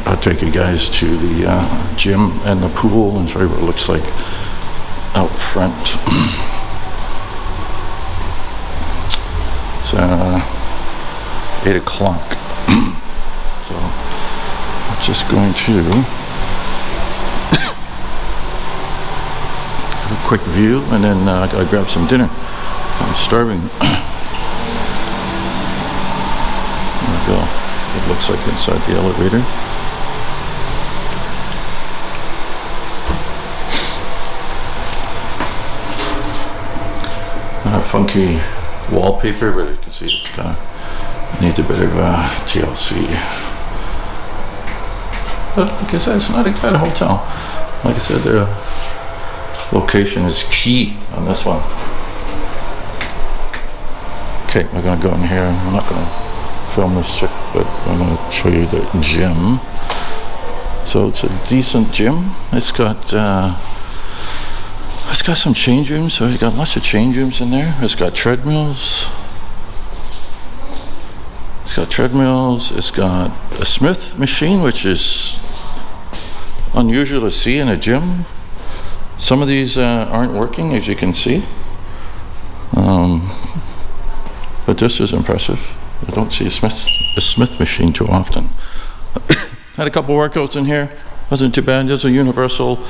I'll take you guys to the gym and the pool and show you what it looks like out front. It's 8 o'clock. So I'm just going to have a quick view, and then I gotta grab some dinner. I'm starving. There we go. It looks like inside the elevator. Funky wallpaper, but you can see it's kind of needs a bit of TLC. But like I said, it's not a bad hotel. Like I said, the location is key on this one. Okay, we're gonna go in here. I'm not gonna film this chick, but I'm gonna show you the gym. So it's a decent gym. It's got some change rooms, so you got lots of change rooms in there. It's got treadmills. It's got a Smith machine, which is unusual to see in a gym. Some of these aren't working, as you can see. But this is impressive. I don't see a Smith machine too often. Had a couple workouts in here. Wasn't too bad. There's a universal.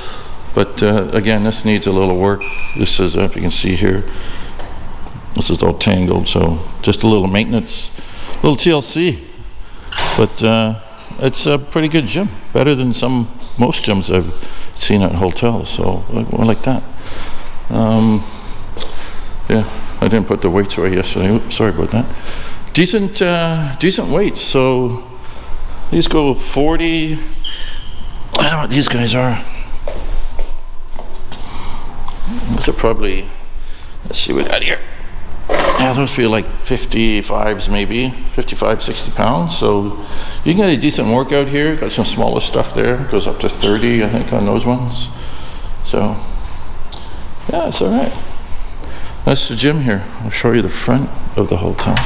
But again, this needs a little work. This is, if you can see here, this is all tangled, so just a little maintenance, a little TLC. But it's a pretty good gym, better than most gyms I've seen at hotels. So I like that. Yeah, I didn't put the weights away yesterday. Oops, sorry about that. Decent weights. So these go 40. I don't know what these guys are. Those are probably, let's see what we got here. Yeah, those feel like 55s maybe, 55, 60 pounds. So you can get a decent workout here. Got some smaller stuff there. It goes up to 30, I think, on those ones. So, yeah, it's all right. That's the gym here. I'll show you the front of the hotel.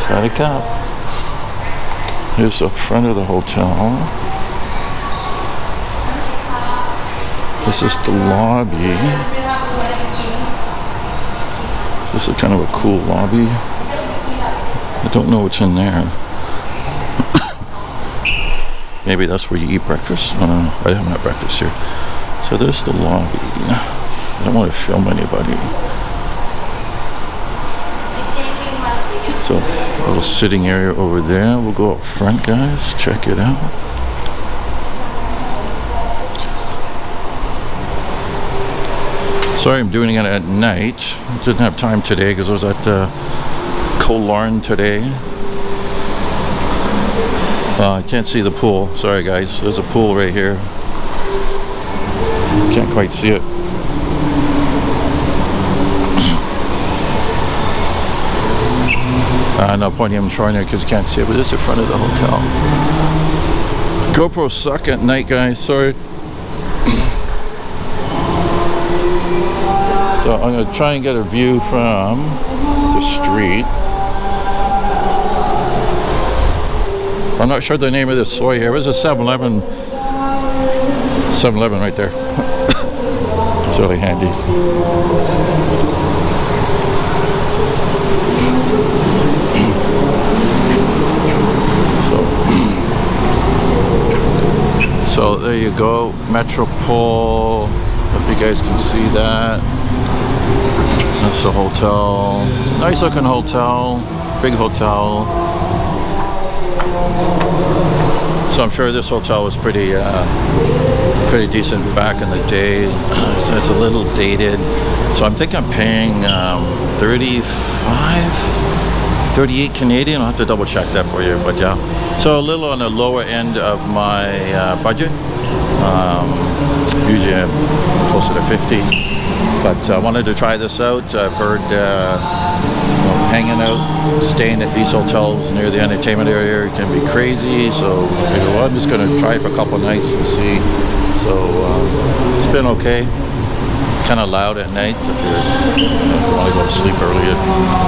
Sawadee. Here's the front of the hotel. This is the lobby. This is kind of a cool lobby. I don't know what's in there. Maybe that's where you eat breakfast. I don't know. I haven't had breakfast here. So there's the lobby. I don't want to film anybody. So, a little sitting area over there. We'll go up front, guys. Check it out. Sorry I'm doing it at night. Didn't have time today because I was at Koh Larn today. I can't see the pool. Sorry, guys. There's a pool right here. Can't quite see it. No point in showing it because you can't see it, but this is the front of the hotel. GoPros suck at night, guys. Sorry. So I'm going to try and get a view from the street. I'm not sure the name of this soy here. There's a 7-Eleven. 7-Eleven right there. It's really handy. So there you go, Metropole. Hope you guys can see that. That's the hotel. Nice looking hotel, big hotel. So I'm sure this hotel was pretty decent back in the day. So it's a little dated. So I'm thinking I'm paying 38 Canadian. I'll have to double check that for you, but yeah. So a little on the lower end of my budget. Usually I'm closer to 50, but I wanted to try this out. I've heard hanging out, staying at these hotels near the entertainment area can be crazy, so I figured, well, I'm just going to try it for a couple of nights and see. So it's been okay. kind of loud at night. If you want to go to sleep early, it's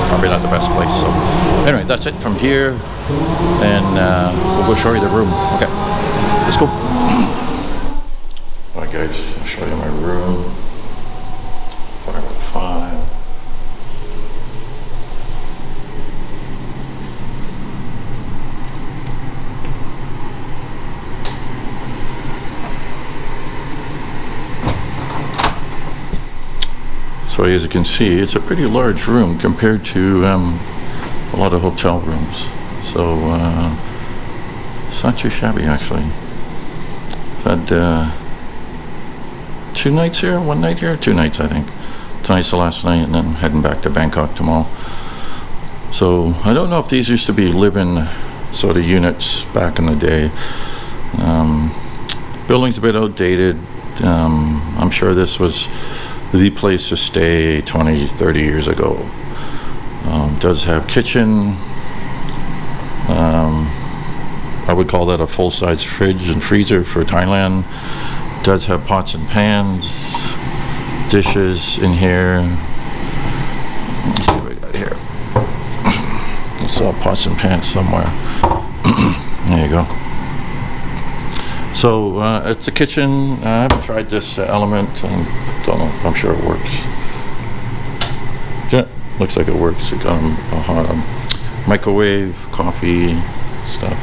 probably not the best place. So anyway, that's it from here, and we'll go show you the room. Okay, let's go. Alright guys, I'll show you my room. 505. So as you can see, it's a pretty large room compared to a lot of hotel rooms. So it's not too shabby actually. I've had 2 nights here, 1 night here, 2 nights I think. Tonight's the last night, and then heading back to Bangkok tomorrow. So I don't know if these used to be live-in sort of units back in the day. Building's a bit outdated. I'm sure this was the place to stay 20, 30 years ago. Does have kitchen. I would call that a full-size fridge and freezer for Thailand. Does have pots and pans, dishes in here. Let's see what we got here. I saw pots and pans somewhere. There you go. So it's a kitchen. I haven't tried this element. I don't know. I'm sure it works. Yeah, looks like it works. It got a microwave, coffee, stuff.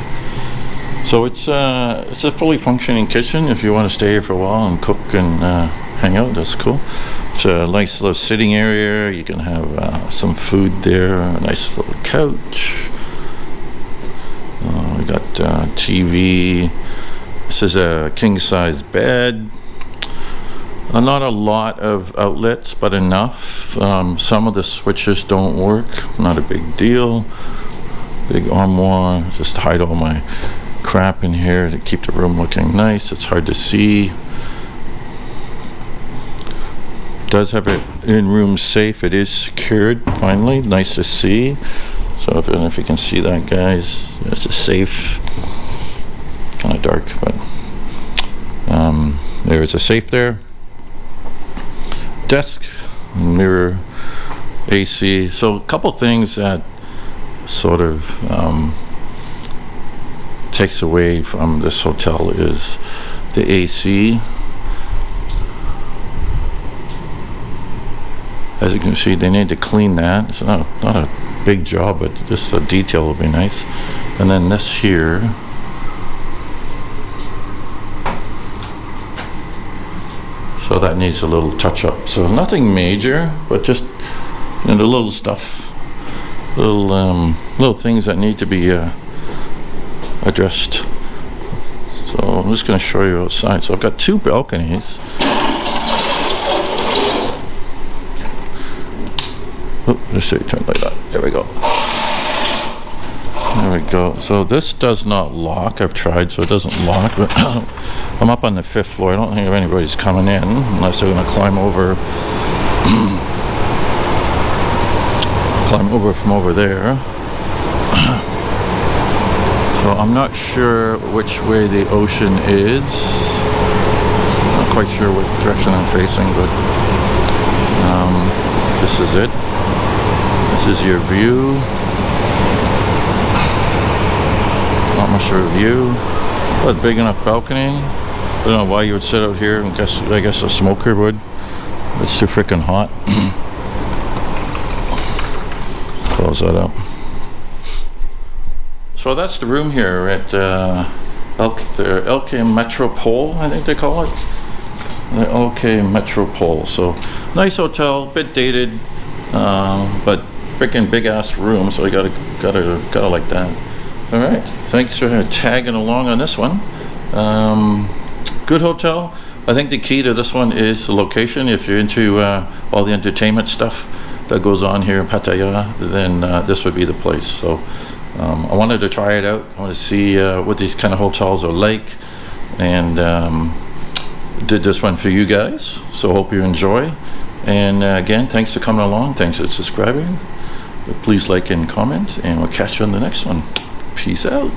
So it's a fully functioning kitchen. If you want to stay here for a while and cook and hang out, that's cool. It's a nice little sitting area. You can have some food there. A nice little couch. We got TV. This is a king-size bed. Not a lot of outlets, but enough. Some of the switches don't work. Not a big deal. Big armoire, just to hide all my crap in here to keep the room looking nice. It's hard to see. Does have an in-room safe. It is secured. Finally, nice to see. So if you can see that, guys, it's a safe. Kind of dark, but there's a safe there. Desk, mirror, AC. So a couple things that sort of takes away from this hotel is the AC. As you can see, they need to clean that. It's not a big job, but just a detail will be nice. And then this here. So that needs a little touch up. So nothing major, but just the little stuff, little things that need to be addressed. So I'm just going to show you outside. So I've got 2 balconies. Oh, just so you turn like that. There we go. There we go. So this does not lock. I've tried, so it doesn't lock. But I'm up on the 5th floor. I don't think anybody's coming in unless they're going to climb over from over there. So I'm not sure which way the ocean is. Not quite sure what direction I'm facing, but this is it. This is your view. Not much of a view, but big enough balcony. I don't know why you would sit out here. I guess a smoker would. It's too freaking hot. Close that up. So that's the room here at the LK Metropole, I think they call it. The LK Metropole. So nice hotel, bit dated, but freaking big ass room. So you gotta like that. All right, thanks for tagging along on this one. Good hotel. I think the key to this one is the location. If you're into all the entertainment stuff that goes on here in Pattaya, then this would be the place. So I wanted to try it out. I want to see what these kind of hotels are like, and did this one for you guys. So hope you enjoy. And again, thanks for coming along. Thanks for subscribing. Please like and comment, and we'll catch you on the next one. Peace out.